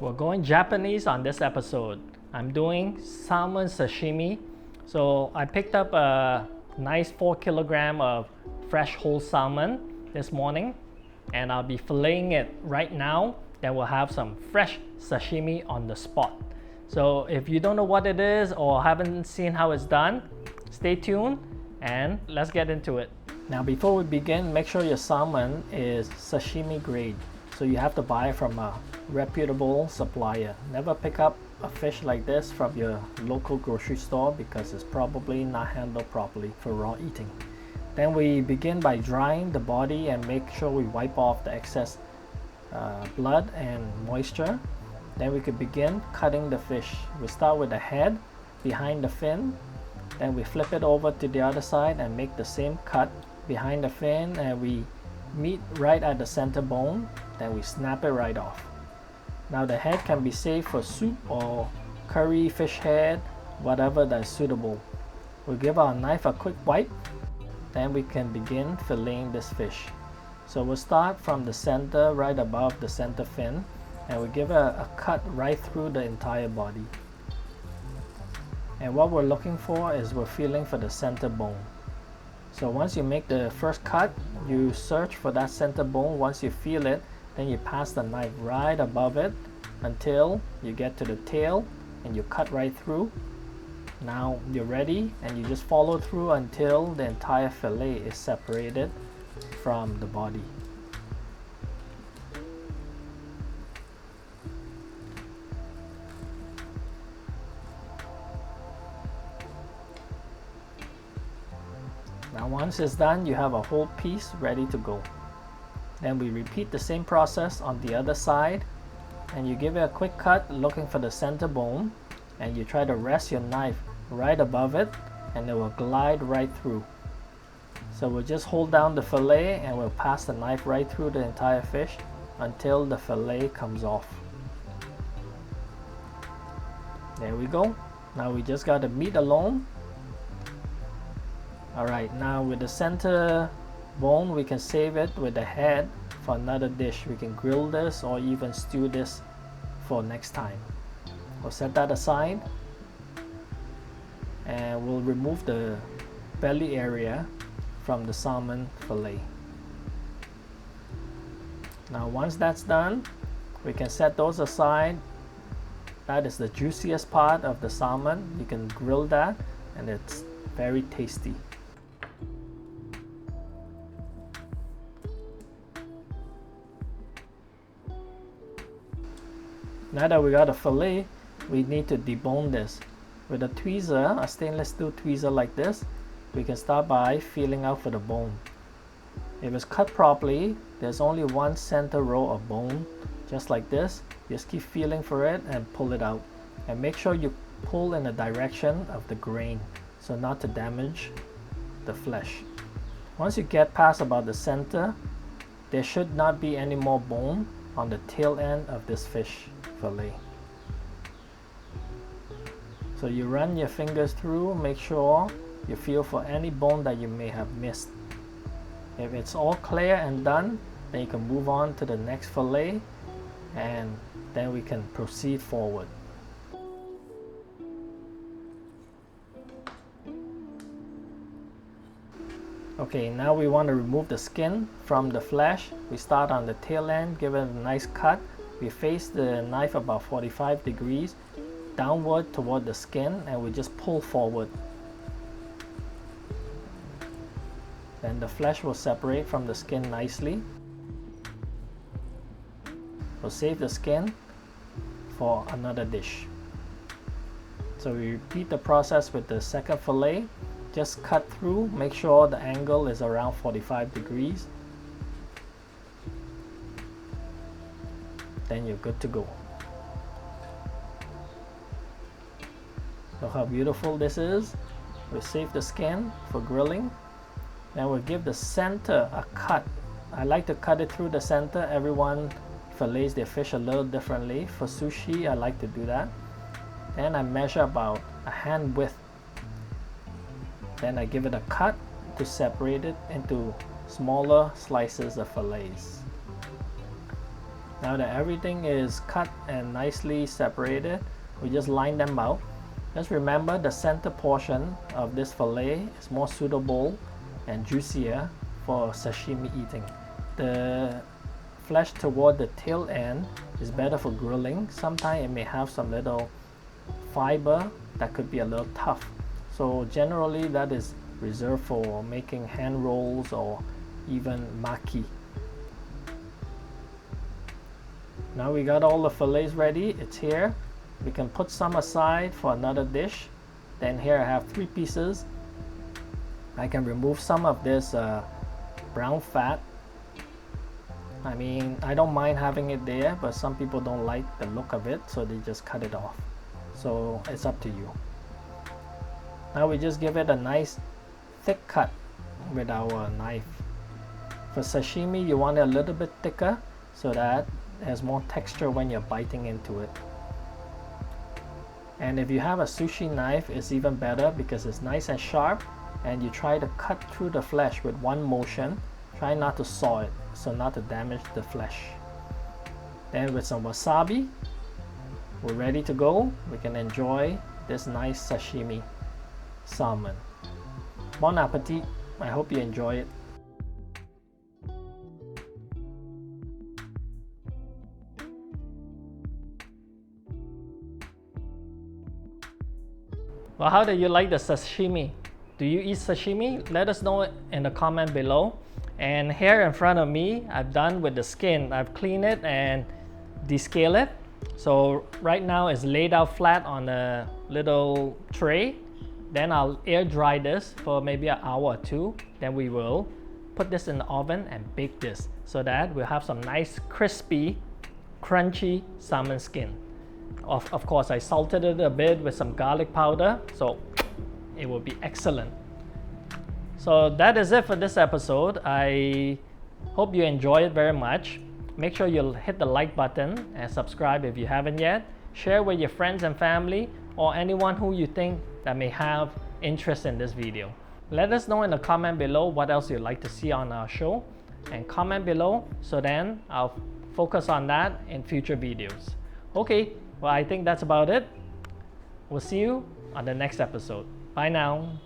We're going Japanese on this episode. I'm doing salmon sashimi. So I picked up a nice 4 kilogram of fresh whole salmon this morning, and I'll be filleting it right now. Then we'll have some fresh sashimi on the spot. So if you don't know what it is or haven't seen how it's done, stay tuned and let's get into it. Now before we begin, make sure your salmon is sashimi grade. So you have to buy it from a reputable supplier. Never pick up a fish like this from your local grocery store because it's probably not handled properly for raw eating. Then we begin by drying the body and make sure we wipe off the excess blood and moisture. Then we could begin cutting the fish. We start with the head behind the fin, then we flip it over to the other side and make the same cut behind the fin, and we meet right at the center bone. Then we snap it right off. Now the head can be saved for soup or curry fish head, whatever that is suitable. We'll give our knife a quick wipe, then we can begin filleting this fish. So we'll start from the center right above the center fin, and we give a cut right through the entire body. And what we're looking for is we're feeling for the center bone. So once you make the first cut, you search for that center bone. Once you feel it, then you pass the knife right above it until you get to the tail and you cut right through. Now you're ready, and you just follow through until the entire fillet is separated from the body. Now once it's done, you have a whole piece ready to go. Then we repeat the same process on the other side, and you give it a quick cut looking for the center bone, and you try to rest your knife right above it and it will glide right through. So we'll just hold down the fillet and we'll pass the knife right through the entire fish until the fillet comes off. There we go. Now we just got the meat alone. Alright, now with the center bone, we can save it with the head for another dish. We can grill this or even stew this for next time. We'll set that aside and we'll remove the belly area from the salmon fillet. Now once that's done, we can set those aside. That is the juiciest part of the salmon. You can grill that and it's very tasty. Now that we got a fillet, we need to debone this. With a tweezer, a stainless steel tweezer like this, we can start by feeling out for the bone. If it's cut properly, there's only one center row of bone, just like this. Just keep feeling for it and pull it out. And make sure you pull in the direction of the grain, so not to damage the flesh. Once you get past about the center, there should not be any more bone on the tail end of this fish fillet. So you run your fingers through, make sure you feel for any bone that you may have missed. If it's all clear and done, then you can move on to the next fillet, and then we can proceed forward. Okay, now we want to remove the skin from the flesh. We start on the tail end, give it a nice cut. We face the knife about 45 degrees downward toward the skin, and we just pull forward. Then the flesh will separate from the skin nicely. We'll save the skin for another dish. So we repeat the process with the second fillet. Just cut through, make sure the angle is around 45 degrees. Then you're good to go. Look how beautiful this is. We'll save the skin for grilling. Then we'll give the center a cut. I like to cut it through the center. Everyone fillets their fish a little differently. For sushi, I like to do that. Then I measure about a hand width. Then I give it a cut to separate it into smaller slices of fillets. Now that everything is cut and nicely separated, we just line them out. Just remember the center portion of this fillet is more suitable and juicier for sashimi eating. The flesh toward the tail end is better for grilling. Sometimes it may have some little fiber that could be a little tough. So generally that is reserved for making hand rolls or even maki. Now we got all the fillets ready. It's here. We can put some aside for another dish. Then here I have 3 pieces. I can remove some of this brown fat. I mean, I don't mind having it there, but some people don't like the look of it, so they just cut it off. So it's up to you. Now we just give it a nice thick cut with our knife. For sashimi, you want it a little bit thicker so that it has more texture when you're biting into it. And if you have a sushi knife, it's even better because it's nice and sharp, and you try to cut through the flesh with one motion. Try not to saw it, so not to damage the flesh. Then with some wasabi, we're ready to go. We can enjoy this nice sashimi salmon. Bon appetit. I hope you enjoy it. Well, how do you like the sashimi? Do you eat sashimi? Let us know in the comment below. And here in front of me, I've done with the skin. I've cleaned it and descaled it. So right now it's laid out flat on a little tray. Then I'll air dry this for maybe an hour or 2. Then we will put this in the oven and bake this so that we'll have some nice crispy, crunchy salmon skin. Of course, I salted it a bit with some garlic powder, so it will be excellent. So that is it for this episode. I hope you enjoy it very much. Make sure you'll hit the like button and subscribe if you haven't yet. Share with your friends and family or anyone who you think that may have interest in this video. Let us know in the comment below what else you'd like to see on our show, and comment below so then I'll focus on that in future videos. Okay, well, I think that's about it. We'll see you on the next episode. Bye now.